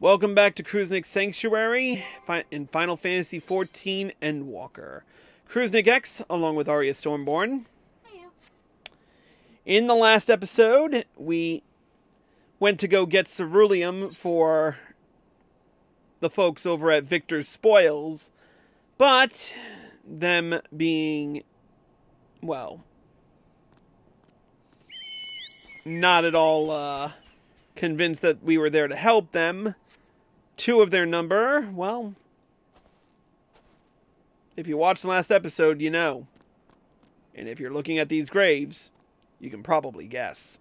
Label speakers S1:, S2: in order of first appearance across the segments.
S1: Welcome back to Crusnik Sanctuary in Final Fantasy XIV Endwalker. Crusnik X, along with Arya Stormborn. In the last episode, we went to go get ceruleum for the folks over at Victor's Spoils, but them being, well, not at all convinced that we were there to help them. Two of their number, well, if you watched the last episode, you know. And if you're looking at these graves, you can probably guess.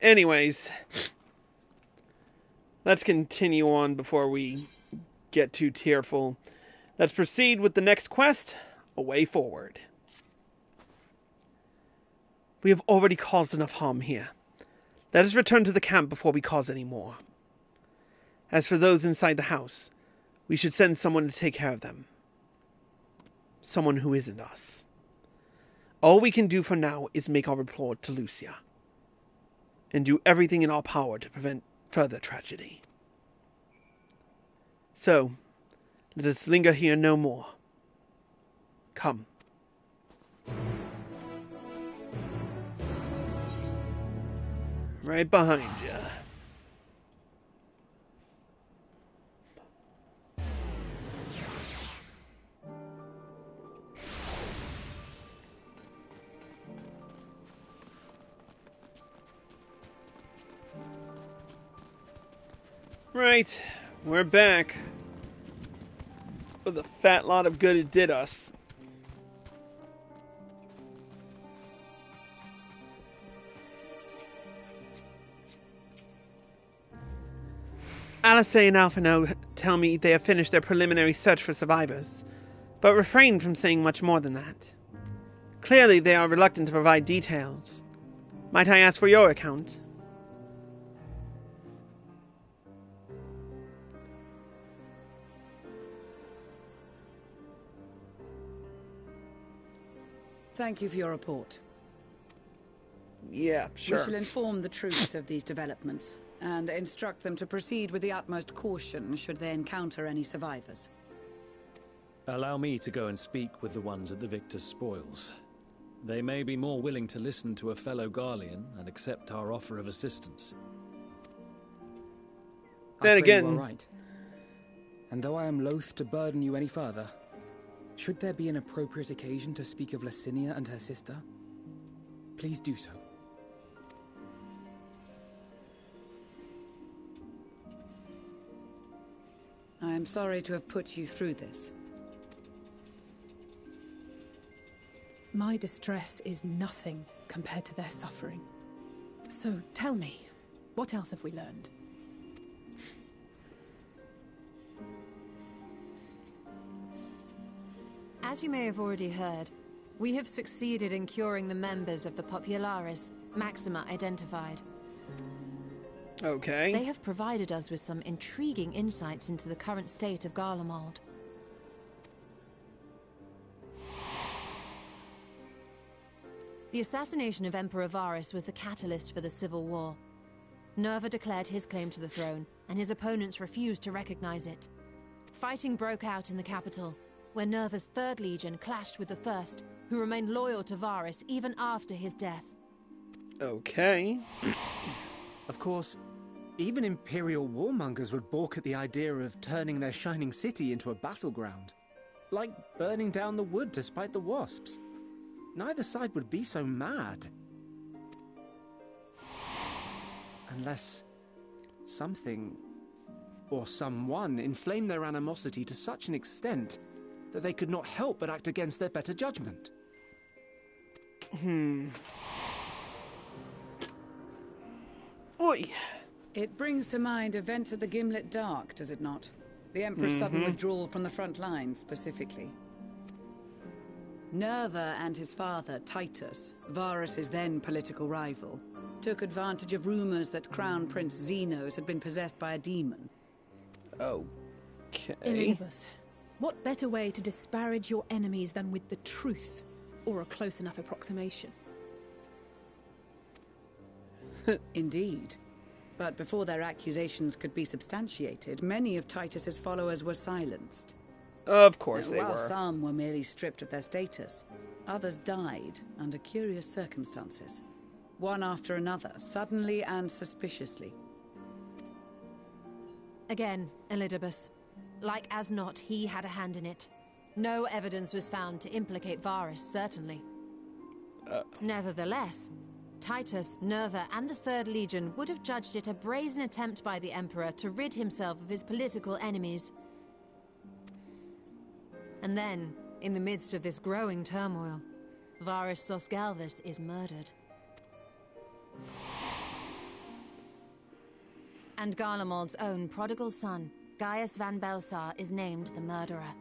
S1: Anyways, let's continue on before we get too tearful. Let's proceed with the next quest, A Way Forward. We have already caused enough harm here. Let us return to the camp before we cause any more. As for those inside the house, we should send someone to take care of them. Someone who isn't us. All we can do for now is make our report to Lucia, and do everything in our power to prevent further tragedy. So, let us linger here no more. Come. Right behind you. Right, we're back. With a fat lot of good it did us. Alice and Alphinaud tell me they have finished their preliminary search for survivors, but refrain from saying much more than that. Clearly they are reluctant to provide details. Might I ask for your account?
S2: Thank you for your report.
S1: Yeah, sure.
S2: We shall inform the troops of these developments and instruct them to proceed with the utmost caution should they encounter any survivors.
S3: Allow me to go and speak with the ones at the Victor's Spoils. They may be more willing to listen to a fellow Garlean and accept our offer of assistance.
S1: Then again,
S4: you are right. And though I am loath to burden you any further, should there be an appropriate occasion to speak of Licinia and her sister, please do so.
S2: I am sorry to have put you through this.
S5: My distress is nothing compared to their suffering. So tell me, what else have we learned?
S6: As you may have already heard, we have succeeded in curing the members of the Popularis, Maxima identified.
S1: okay.
S6: They have provided us with some intriguing insights into the current state of Garlemald. The assassination of Emperor Varus was the catalyst for the civil war. Nerva declared his claim to the throne, and his opponents refused to recognize it. Fighting broke out in the capital, where Nerva's 3rd Legion clashed with the 1st, who remained loyal to Varus even after his death.
S1: Okay.
S7: Of course, even Imperial warmongers would balk at the idea of turning their shining city into a battleground. Like burning down the wood to spite the wasps. Neither side would be so mad. Unless something or someone inflamed their animosity to such an extent that they could not help but act against their better judgment.
S1: Oi.
S2: It brings to mind events at the Gimlet Dark, does it not? The Emperor's sudden withdrawal from the front lines, specifically. Nerva and his father, Titus, Varus's then political rival, Took advantage of rumors that Crown Prince Xenos had been possessed by a demon.
S1: Okay.
S5: Elidibus, what better way to disparage your enemies than with the truth, or a close enough approximation?
S2: Indeed. But before their accusations could be substantiated, many of Titus's followers were silenced.
S1: Of course they
S2: While
S1: were.
S2: some were merely stripped of their status, others died under curious circumstances. One after another, suddenly and suspiciously.
S6: Again, Elidibus. Like as not, he had a hand in it. No evidence was found to implicate Varus, certainly. Nevertheless, Titus, Nerva, and the Third Legion would have judged it a brazen attempt by the Emperor to rid himself of his political enemies. And then, in the midst of this growing turmoil, Varus Sosgalvus is murdered. And Garlemald's own prodigal son, Gaius van Belsar, is named the murderer.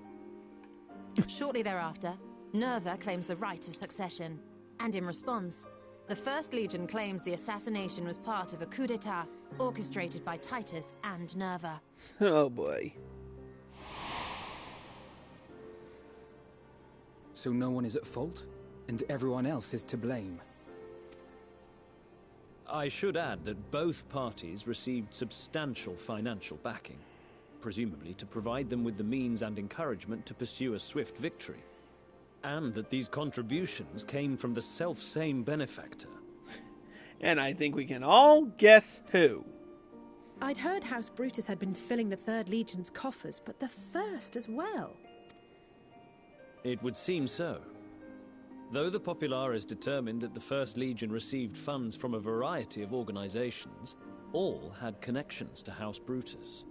S6: Shortly thereafter, Nerva claims the right of succession, and in response, the First Legion claims the assassination was part of a coup d'etat orchestrated by Titus and Nerva.
S1: Oh boy.
S4: So no one is at fault, and everyone else is to blame.
S3: I should add that both parties received substantial financial backing, presumably to provide them with the means and encouragement to pursue a swift victory, and that these contributions came from the self-same benefactor.
S1: And I think we can all guess who.
S5: I'd heard House Brutus had been filling the Third Legion's coffers, but the First as well.
S3: It would seem so. Though the Populares determined that the First Legion received funds from a variety of organizations, all had connections to House Brutus.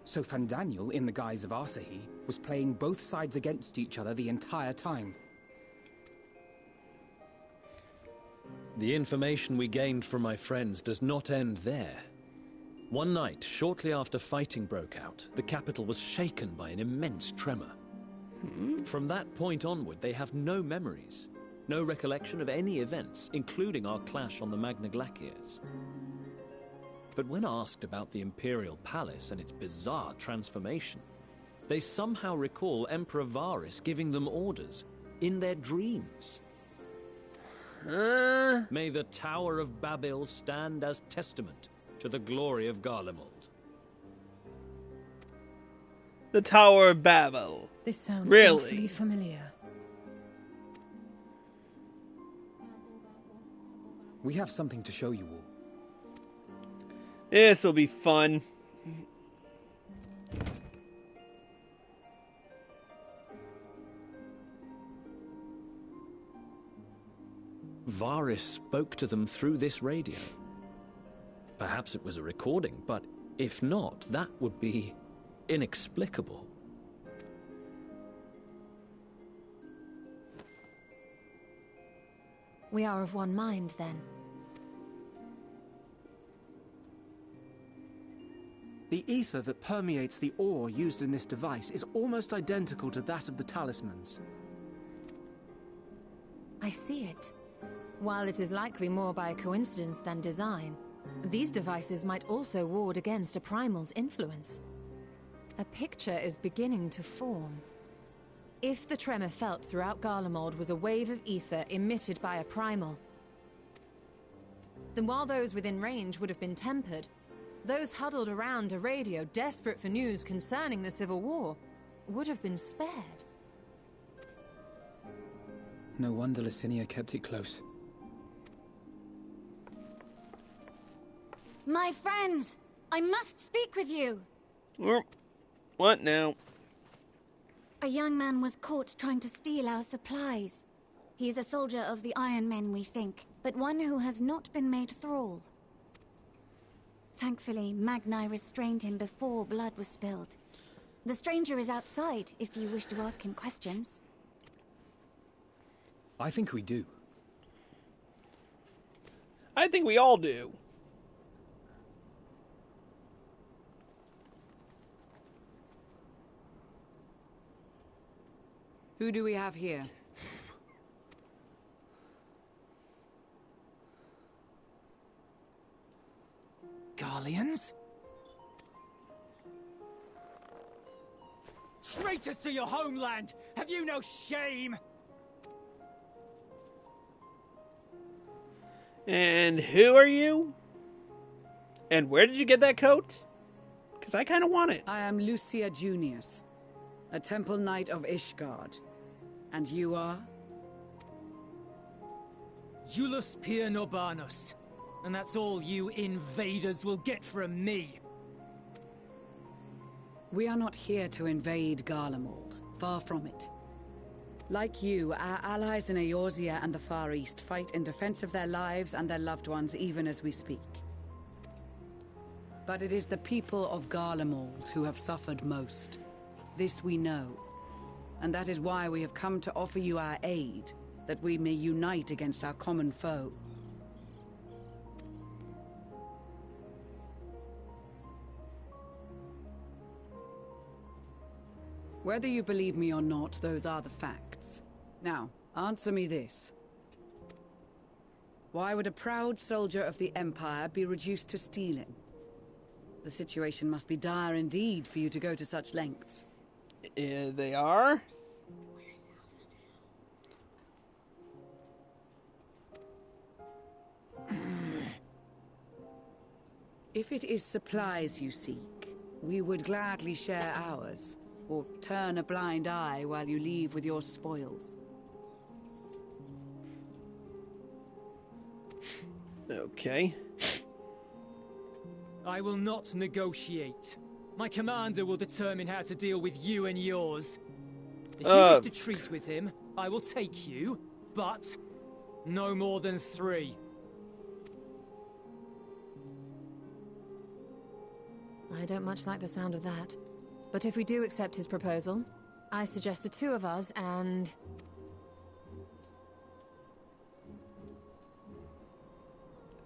S4: So Fandaniel, in the guise of Asahi, was playing both sides against each other the entire time.
S3: The information we gained from my friends does not end there. One night, shortly after fighting broke out, the capital was shaken by an immense tremor. From that point onward, they have no memories, no recollection of any events, including our clash on the Magna Glaciers. But when asked about the Imperial Palace and its bizarre transformation, they somehow recall Emperor Varus giving them orders in their dreams. May the Tower of Babel stand as testament to the glory of Garlemald.
S1: The Tower of Babel.
S5: This sounds
S1: Really?
S5: awfully familiar.
S4: We have something to show you all.
S1: This'll be fun.
S3: Varus spoke to them through this radio. Perhaps it was a recording, but if not, that would be inexplicable.
S6: We are of one mind, then.
S7: The ether that permeates the ore used in this device is almost identical to that of the talismans.
S6: I see it. While it is likely more by coincidence than design, these devices might also ward against a primal's influence. A picture is beginning to form. If the tremor felt throughout Garlemald was a wave of ether emitted by a primal, then while those within range would have been tempered, those huddled around a radio desperate for news concerning the Civil War would have been spared.
S4: No wonder Licinia kept it close.
S8: My friends, I must speak with you.
S1: What now?
S8: A young man was caught trying to steal our supplies. He is a soldier of the Iron Men, we think, but one who has not been made thrall. Thankfully, Magni restrained him before blood was spilled. The stranger is outside, if you wish to ask him questions.
S4: I think we do.
S1: I think we all do.
S2: Who do we have here?
S9: Garleans? Traitors to your homeland! Have you no shame?
S1: And who are you? And where did you get that coat? Because I kind of want it.
S2: I am Lucia Junius, a temple knight of Ishgard. And you are?
S9: Iulus Pier Norbanus. And that's all you invaders will get from me.
S2: We are not here to invade Garlemald. Far from it. Like you, our allies in Eorzea and the Far East fight in defense of their lives and their loved ones even as we speak. But it is the people of Garlemald who have suffered most. This we know. And that is why we have come to offer you our aid, that we may unite against our common foe. Whether you believe me or not, those are the facts. Now, answer me this. Why would a proud soldier of the Empire be reduced to stealing? The situation must be dire indeed for you to go to such lengths.
S1: They are?
S2: If it is supplies you seek, we would gladly share ours. Or turn a blind eye while you leave with your spoils.
S1: Okay.
S9: I will not negotiate. My commander will determine how to deal with you and yours. If you wish to treat with him, I will take you, but no more than 3.
S6: I don't much like the sound of that. But if we do accept his proposal, I suggest the 2 of us and...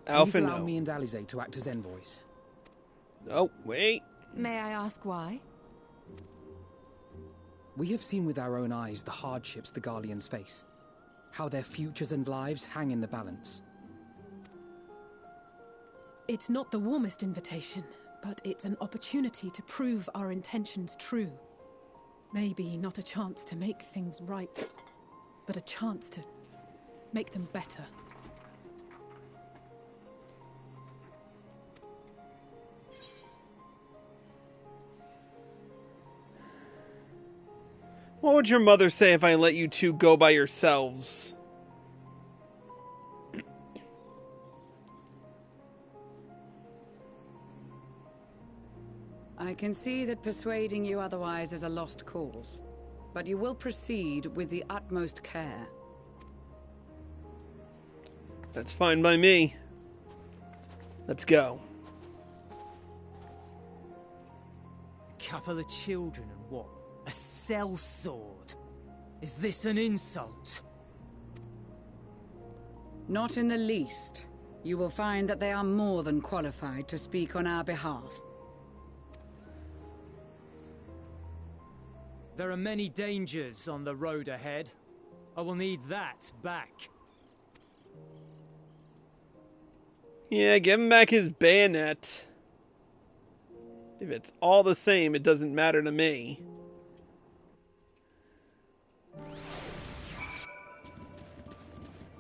S4: Please allow
S1: Alphinaud.
S4: me and Alize to act as envoys.
S1: Oh, wait.
S6: May I ask why?
S4: We have seen with our own eyes the hardships the Garleans face. How their futures and lives hang in the balance.
S5: It's not the warmest invitation, but it's an opportunity to prove our intentions true. Maybe not a chance to make things right, but a chance to make them better.
S1: What would your mother say if I let you 2 go by yourselves?
S2: I can see that persuading you otherwise is a lost cause, but you will proceed with the utmost care.
S1: That's fine by me. Let's go.
S9: A couple of children and what? A sellsword? Is this an insult?
S2: Not in the least. You will find that they are more than qualified to speak on our behalf.
S9: There are many dangers on the road ahead. I will need that back.
S1: Yeah, give him back his bayonet. If it's all the same, it doesn't matter to me.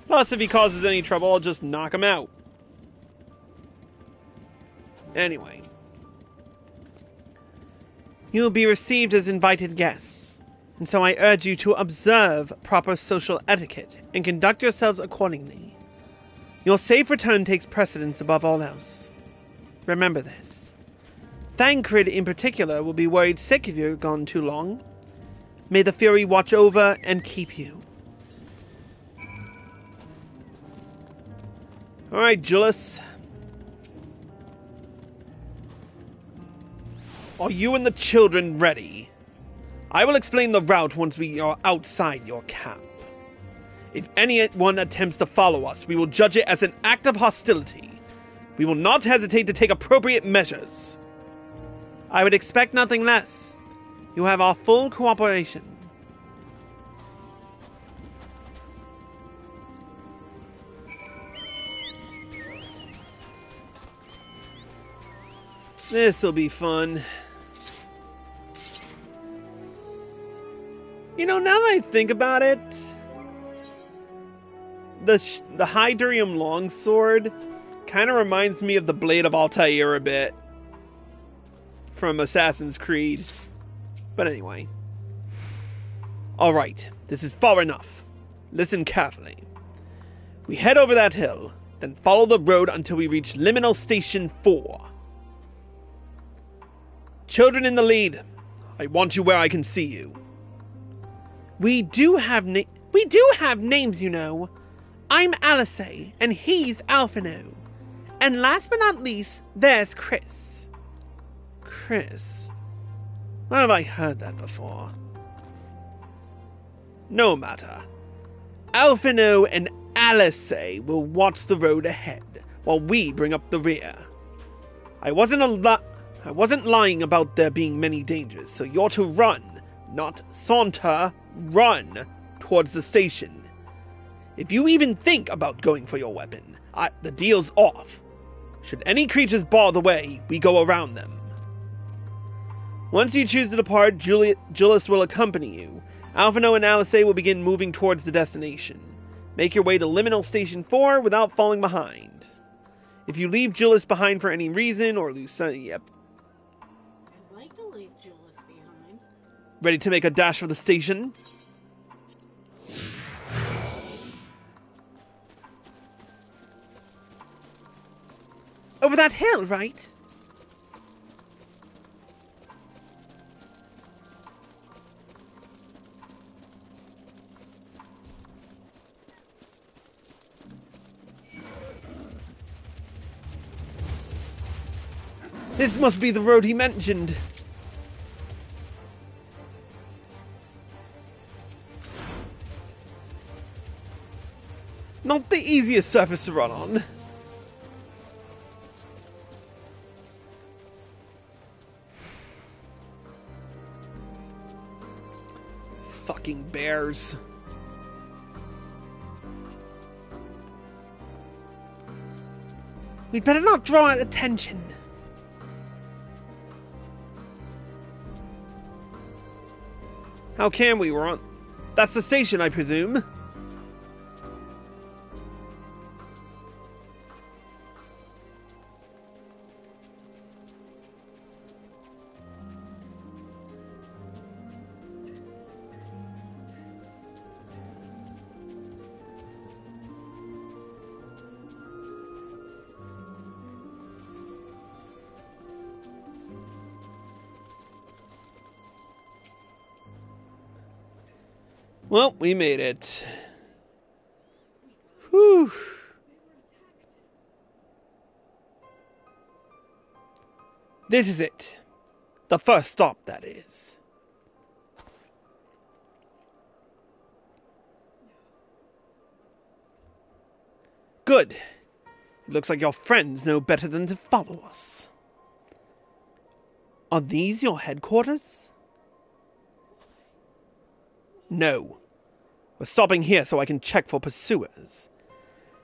S1: Plus, if he causes any trouble, I'll just knock him out. Anyway. You will be received as invited guests, and so I urge you to observe proper social etiquette and conduct yourselves accordingly. Your safe return takes precedence above all else. Remember this. Thancred in particular will be worried sick if you're gone too long. May the Fury watch over and keep you. Alright, Julius. Are you and the children ready? I will explain the route once we are outside your camp. If anyone attempts to follow us, we will judge it as an act of hostility. We will not hesitate to take appropriate measures. I would expect nothing less. You have our full cooperation. This'll be fun. You know, now that I think about it, the Hydrium longsword kind of reminds me of the Blade of Altair a bit from Assassin's Creed. But anyway. Alright, this is far enough. Listen carefully. We head over that hill, then follow the road until we reach Liminal Station 4. Children in the lead. I want you where I can see you. We do have names, you know. I'm Alice, and he's Alphinaud. And last but not least, there's Chris. Chris? Where have I heard that before? No matter. Alphinaud and Alice will watch the road ahead, while we bring up the rear. I wasn't lying about there being many dangers, so you're to run, not saunter, run towards the station. If you even think about going for your weapon, the deal's off. Should any creatures bar the way, we go around them. Once you choose to depart, Julius will accompany you. Alphinaud and Alice will begin moving towards the destination. Make your way to Liminal Station 4 without falling behind. If you leave Julius behind for any reason or lose sight, yep.
S10: I'd like to leave Julius behind.
S1: Ready to make a dash for the station? Over that hill, right? This must be the road he mentioned. Not the easiest surface to run on. Fucking bears. We'd better not draw attention. How can we? We're on... That's the station, I presume. Well, we made it. Whew. This is it. The first stop, that is. Good. It looks like your friends know better than to follow us. Are these your headquarters? No. We're stopping here so I can check for pursuers.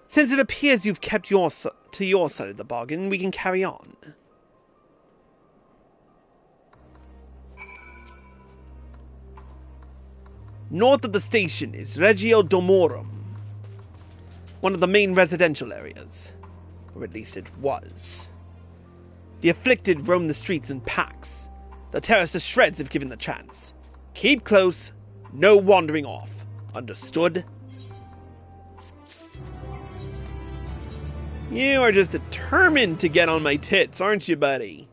S1: Since it appears you've kept to your side of the bargain, we can carry on. North of the station is Regio Domorum, one of the main residential areas. Or at least it was. The afflicted roam the streets in packs. They'll tear us to shreds if given the chance. Keep close. No wandering off. Understood? You are just determined to get on my tits, aren't you, buddy?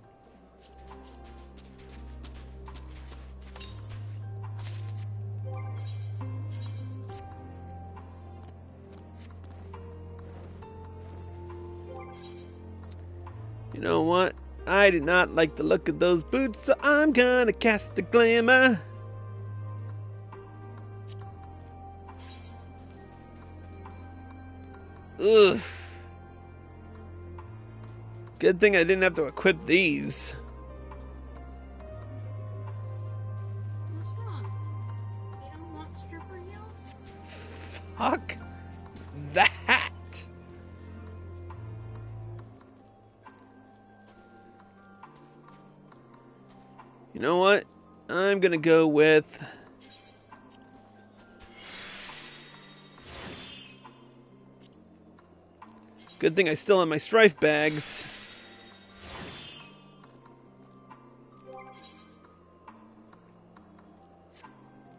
S1: You know what? I do not like the look of those boots, so I'm gonna cast the glamour. Ugh. Good thing I didn't have to equip these.
S10: What's wrong? You don't want stripper heels?
S1: Fuck that. You know what? I'm gonna go with... Good thing I still have my strife bags.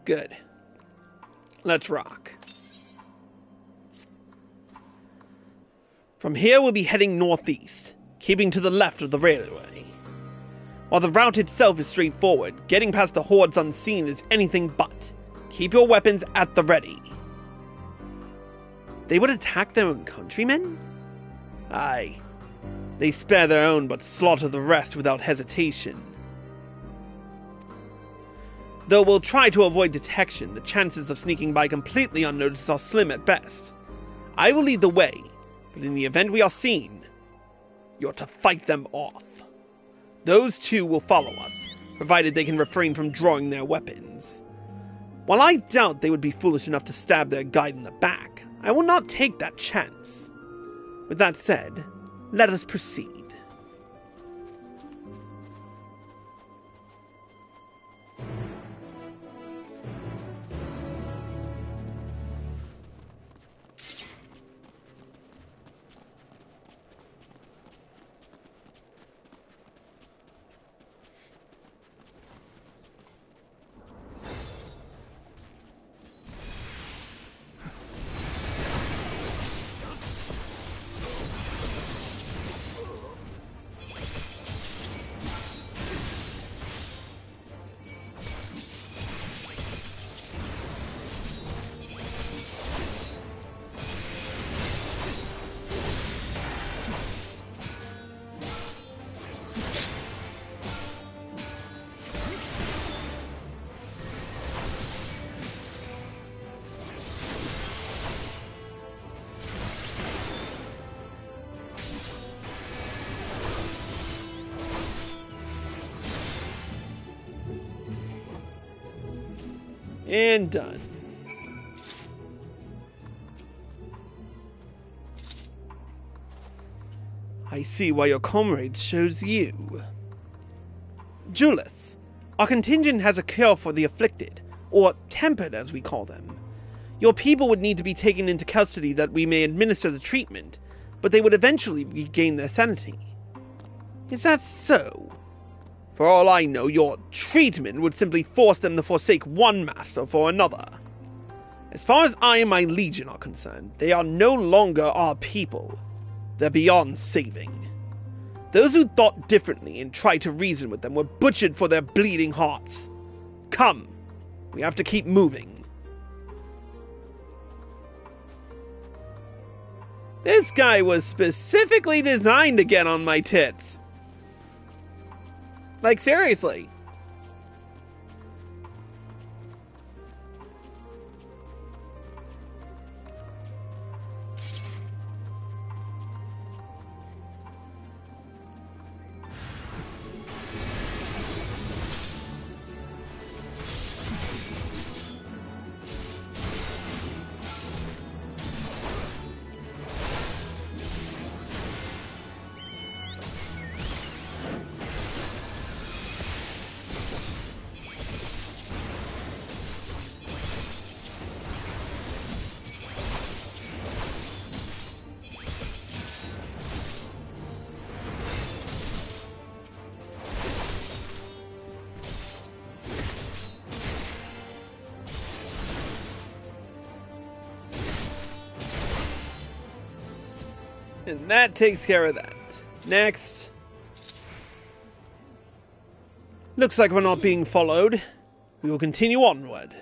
S1: Good. Let's rock. From here we'll be heading northeast, keeping to the left of the railway. While the route itself is straightforward, getting past the hordes unseen is anything but. Keep your weapons at the ready. They would attack their own countrymen? Aye. They spare their own but slaughter the rest without hesitation. Though we'll try to avoid detection, the chances of sneaking by completely unnoticed are slim at best. I will lead the way, but in the event we are seen, you're to fight them off. Those two will follow us, provided they can refrain from drawing their weapons. While I doubt they would be foolish enough to stab their guide in the back, I will not take that chance. With that said, let us proceed. And done. I see why your comrades chose you. Julius, our contingent has a cure for the afflicted, or tempered as we call them. Your people would need to be taken into custody that we may administer the treatment, but they would eventually regain their sanity. Is that so? For all I know, your treatment would simply force them to forsake one master for another. As far as I and my legion are concerned, they are no longer our people. They're beyond saving. Those who thought differently and tried to reason with them were butchered for their bleeding hearts. Come, we have to keep moving. This guy was specifically designed to get on my tits. Like, seriously. And that takes care of that. Next. Looks like we're not being followed. We will continue onward.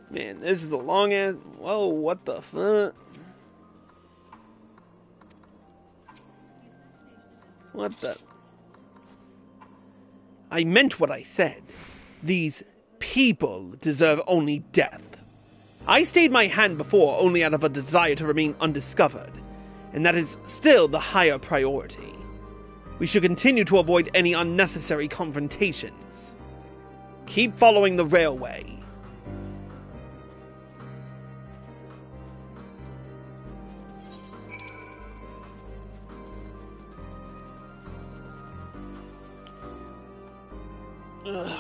S1: Man, this is a long ass... Whoa, what the fuck? What the... I meant what I said. These people deserve only death. I stayed my hand before only out of a desire to remain undiscovered, and that is still the higher priority. We should continue to avoid any unnecessary confrontations. Keep following the railway.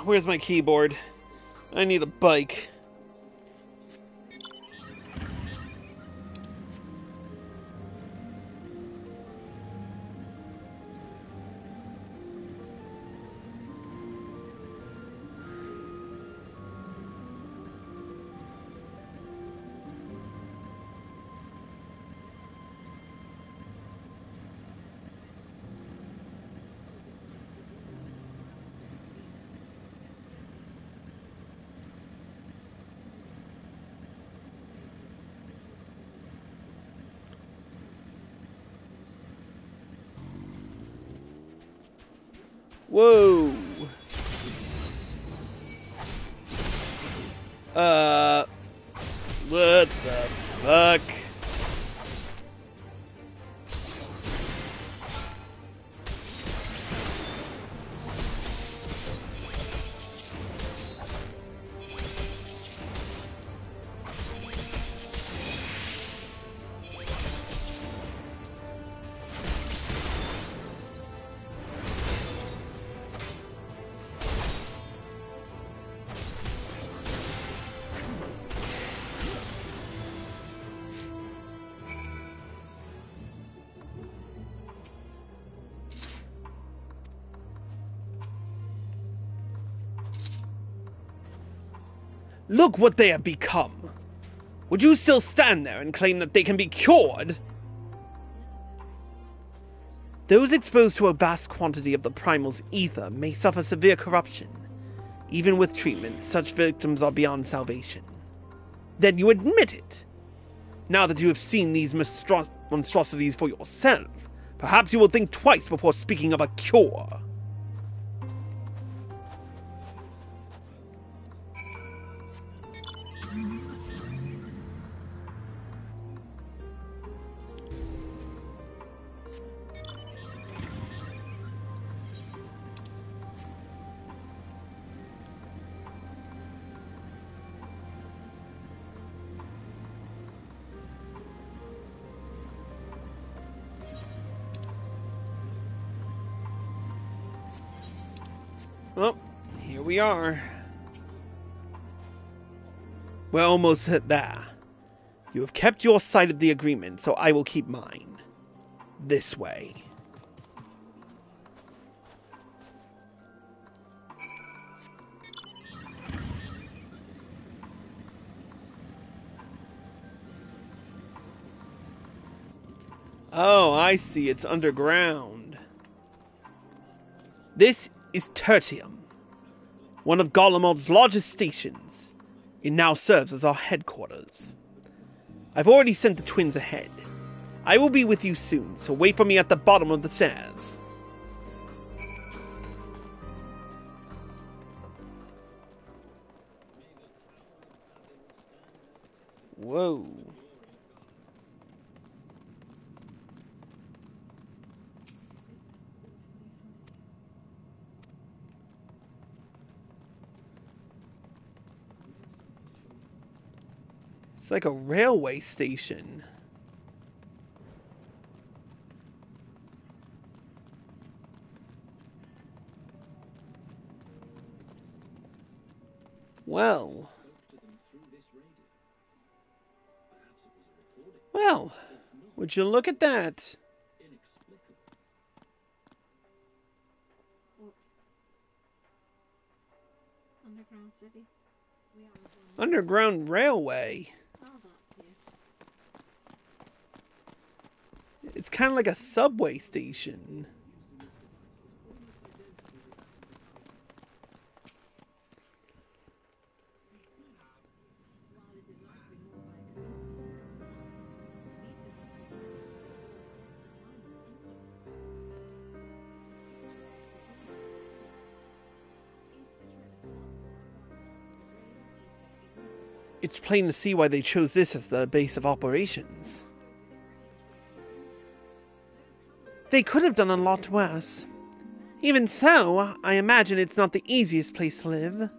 S1: Where's my keyboard? I need a bike. Whoa. What the fuck? Look what they have become. Would you still stand there and claim that they can be cured? Those exposed to a vast quantity of the primal's ether may suffer severe corruption. Even with treatment, such victims are beyond salvation. Then you admit it. Now that you have seen these monstrosities for yourself, perhaps you will think twice before speaking of a cure. Well, here we are. We're almost at there. You have kept your side of the agreement, so I will keep mine. This way. Oh, I see. It's underground. This is Tertium, one of Garlemald's largest stations. It now serves as our headquarters. I've already sent the twins ahead. I will be with you soon, so wait for me at the bottom of the stairs. Whoa. It's like a railway station. Well, would you look at that?
S10: Underground city.
S1: Underground railway. It's kind of like a subway station. It's plain to see why they chose this as the base of operations. They could have done a lot worse. Even so, I imagine it's not the easiest place to live.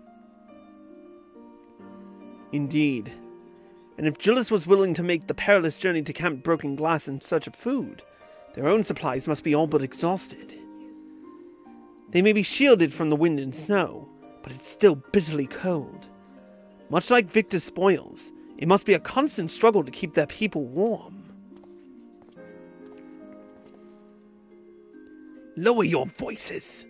S1: Indeed. And if Jullus was willing to make the perilous journey to Camp Broken Glass in search of food, their own supplies must be all but exhausted. They may be shielded from the wind and snow, but it's still bitterly cold. Much like Victor's spoils, it must be a constant struggle to keep their people warm. Lower your voices.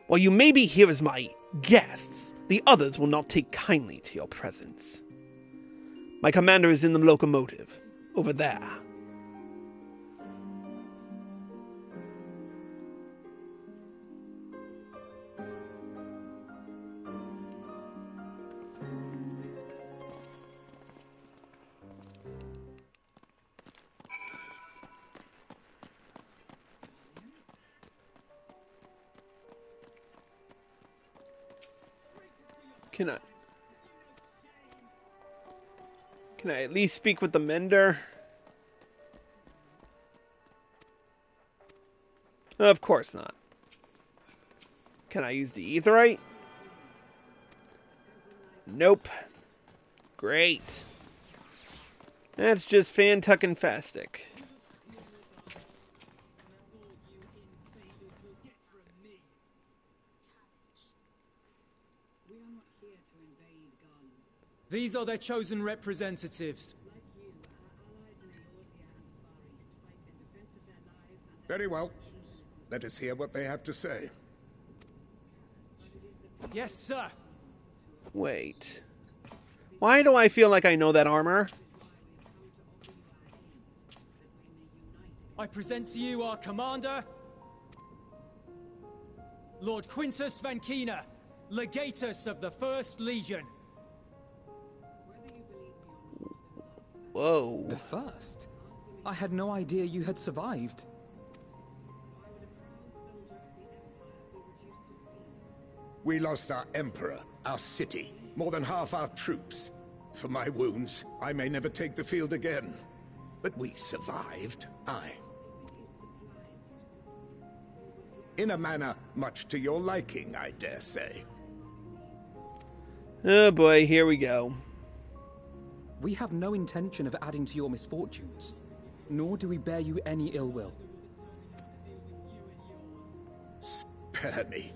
S1: While you may be here as my guests, the others will not take kindly to your presence. My commander is in the locomotive, over there. Can I at least speak with the mender? Of course not. Can I use the aetheryte? Nope. Great. That's just fantuckin-fastic.
S9: These are their chosen representatives.
S11: Very well. Let us hear what they have to say.
S9: Yes, sir.
S1: Wait. Why do I feel like I know that armor?
S9: I present to you our commander, Lord Quintus Vankina, Legatus of the First Legion.
S1: Whoa.
S4: The first? I had no idea you had survived.
S11: We lost our emperor, our city, more than half our troops. For my wounds, I may never take the field again. But we survived, aye. In a manner much to your liking, I dare say.
S1: Oh boy, here we go.
S4: We have no intention of adding to your misfortunes, nor do we bear you any ill will.
S11: Spare me.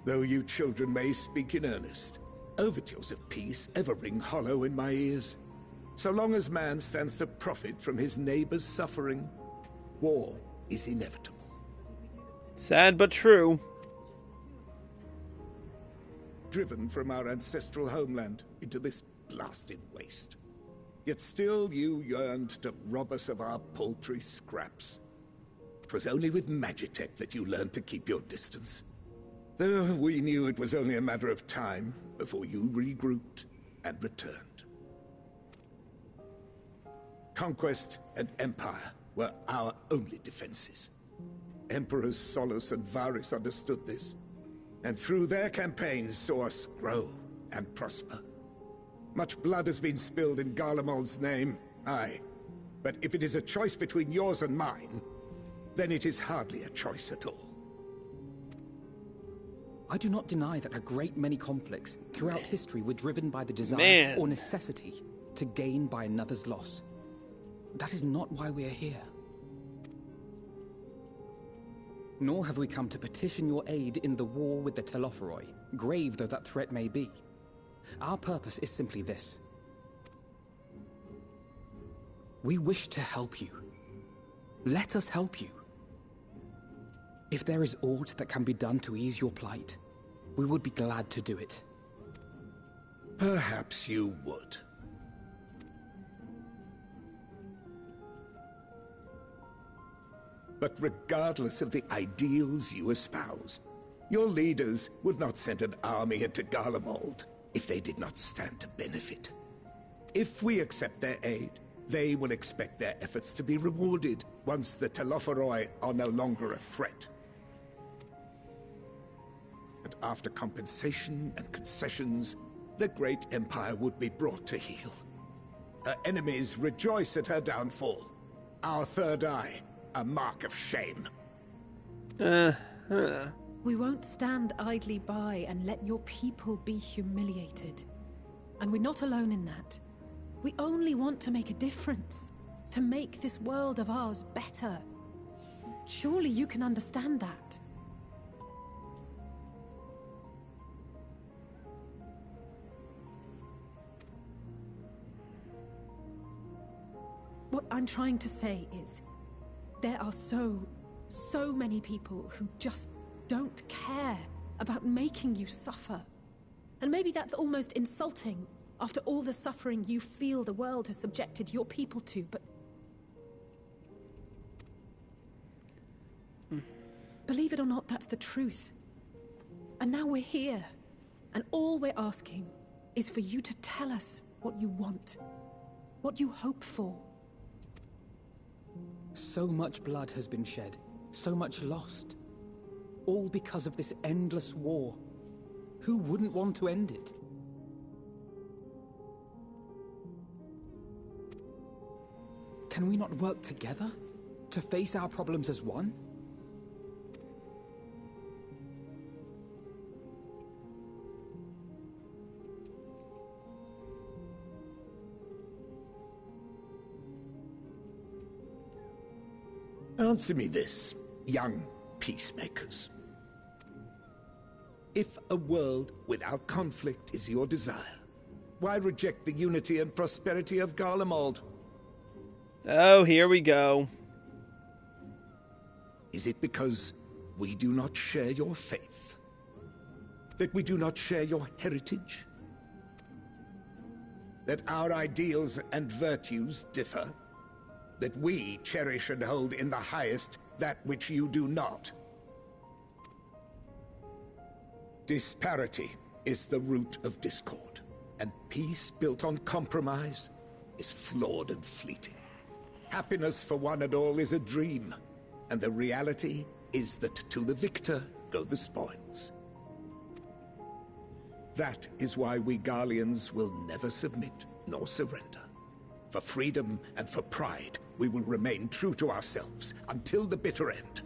S11: Though you children may speak in earnest, overtures of peace ever ring hollow in my ears. So long as man stands to profit from his neighbor's suffering, war is inevitable.
S1: Sad but true.
S11: Driven from our ancestral homeland into this blasted waste. Yet still you yearned to rob us of our paltry scraps. 'Twas only with Magitech that you learned to keep your distance. Though we knew it was only a matter of time before you regrouped and returned. Conquest and empire were our only defenses. Emperors Solus and Varys understood this, and through their campaigns saw us grow and prosper. Much blood has been spilled in Garlemald's name, aye. But if it is a choice between yours and mine, then it is hardly a choice at all.
S4: I do not deny that a great many conflicts throughout history were driven by the desire or necessity to gain by another's loss. That is not why we are here. Nor have we come to petition your aid in the war with the Telophoroi, grave though that threat may be. Our purpose is simply this. We wish to help you. Let us help you. If there is aught that can be done to ease your plight, we would be glad to do it.
S11: Perhaps you would. But regardless of the ideals you espouse, your leaders would not send an army into Garlemald if they did not stand to benefit. If we accept their aid, they will expect their efforts to be rewarded once the Telophoroi are no longer a threat. And after compensation and concessions, the great empire would be brought to heel. Her enemies rejoice at her downfall. Our third eye, a mark of shame.
S5: We won't stand idly by and let your people be humiliated. And we're not alone in that. We only want to make a difference, to make this world of ours better. Surely you can understand that. What I'm trying to say is, there are so many people who just don't care about making you suffer. And maybe that's almost insulting after all the suffering you feel the world has subjected your people to, but... Believe it or not, that's the truth. And now we're here, and all we're asking is for you to tell us what you want, what you hope for.
S4: So much blood has been shed, so much lost. All because of this endless war. Who wouldn't want to end it? Can we not work together to face our problems as one?
S11: Answer me this, young peacemakers. If a world without conflict is your desire, why reject the unity and prosperity of Garlemald?
S1: Oh, here we go.
S11: Is it because we do not share your faith? That we do not share your heritage? That our ideals and virtues differ? That we cherish and hold in the highest that which you do not? Disparity is the root of discord, and peace built on compromise is flawed and fleeting. Happiness for one and all is a dream, and the reality is that to the victor go the spoils. That is why we Garleans will never submit nor surrender. For freedom and for pride, we will remain true to ourselves until the bitter end.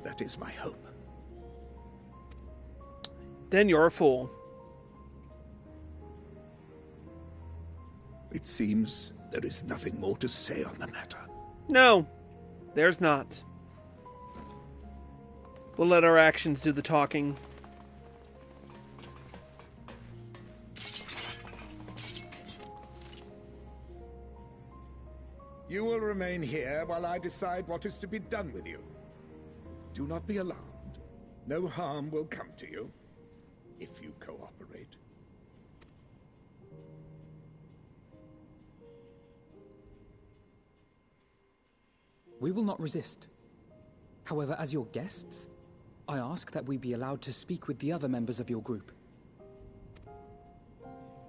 S11: That is my hope.
S1: Then you're a fool.
S11: It seems there is nothing more to say on the matter.
S1: No, there's not. We'll let our actions do the talking.
S11: You will remain here while I decide what is to be done with you. Do not be alarmed. No harm will come to you, if you cooperate.
S4: We will not resist. However, as your guests, I ask that we be allowed to speak with the other members of your group.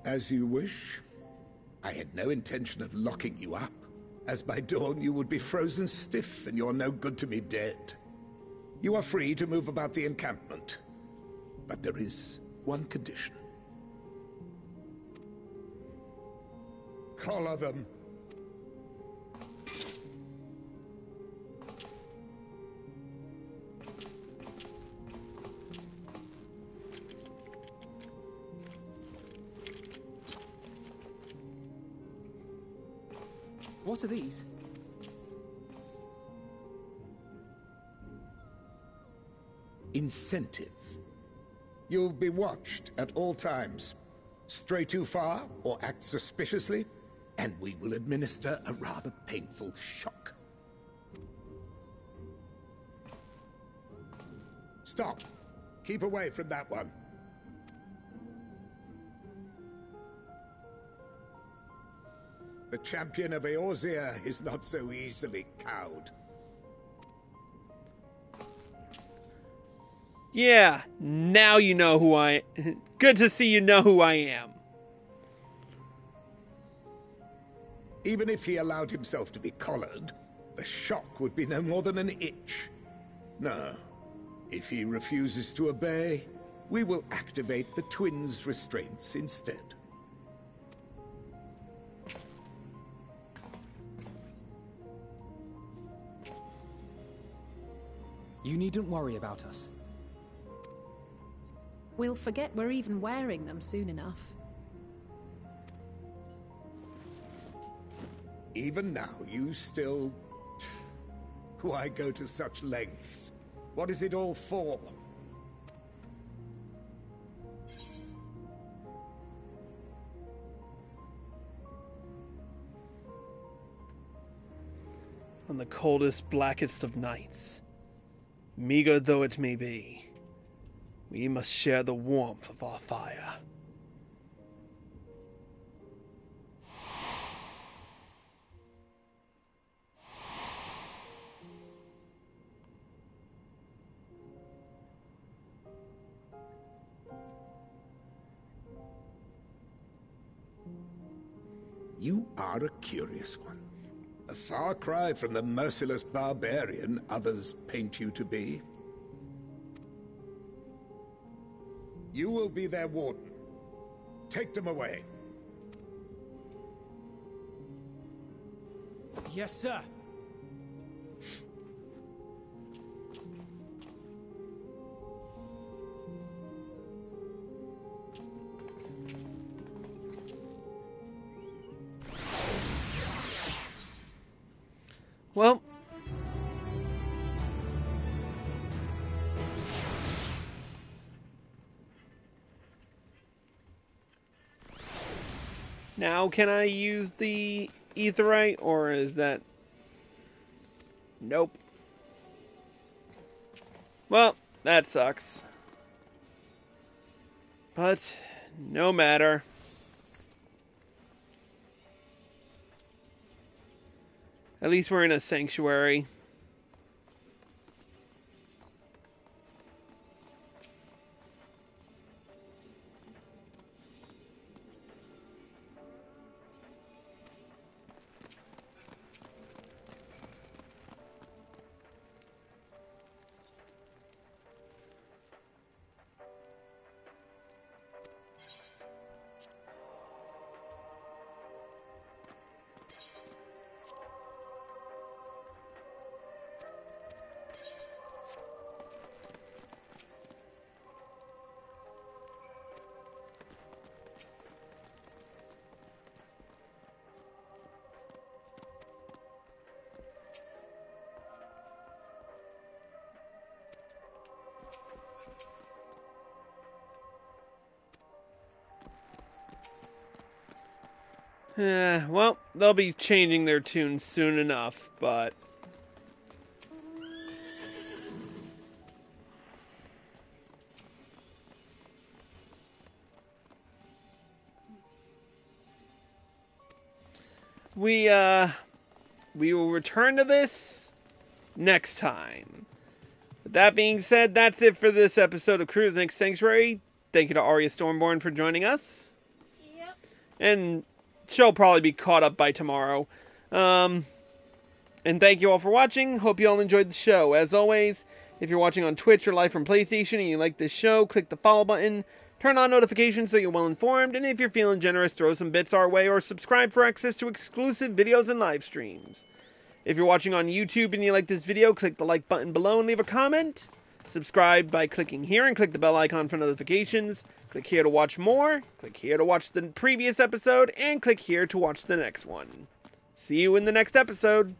S11: As you wish. I had no intention of locking you up, as by dawn you would be frozen stiff and you're no good to me dead. You are free to move about the encampment, but there is one condition. Collar them.
S4: What are these?
S11: Incentive. You'll be watched at all times. Stray too far or act suspiciously, and we will administer a rather painful shock. Stop. Keep away from that one. The champion of Eorzea is not so easily cowed.
S1: Yeah, now you know who I... Good to see you know who I am.
S11: Even if he allowed himself to be collared, the shock would be no more than an itch. No. If he refuses to obey, we will activate the twins' restraints instead.
S4: You needn't worry about us.
S5: We'll forget we're even wearing them soon enough.
S11: Even now, you still... Why go to such lengths? What is it all for?
S1: On the coldest, blackest of nights, meager though it may be, we must share the warmth of our fire.
S11: You are a curious one. A far cry from the merciless barbarian others paint you to be. You will be their warden. Take them away.
S9: Yes, sir.
S1: Well, now can I use the aetheryte, or is that... Nope. Well, that sucks. But, no matter. At least we're in a sanctuary. Well, they'll be changing their tunes soon enough, but... We will return to this next time. With that being said, that's it for this episode of Crusnik Sanctuary. Thank you to Arya Stormborn for joining us.
S10: Yep.
S1: And she'll probably be caught up by tomorrow. And thank you all for watching. Hope you all enjoyed the show. As always, if you're watching on Twitch or live from PlayStation and you like this show, click the follow button. Turn on notifications so you're well informed. And if you're feeling generous, throw some bits our way or subscribe for access to exclusive videos and live streams. If you're watching on YouTube and you like this video, click the like button below and leave a comment. Subscribe by clicking here and click the bell icon for notifications. Click here to watch more. Click here to watch the previous episode. And click here to watch the next one. See you in the next episode.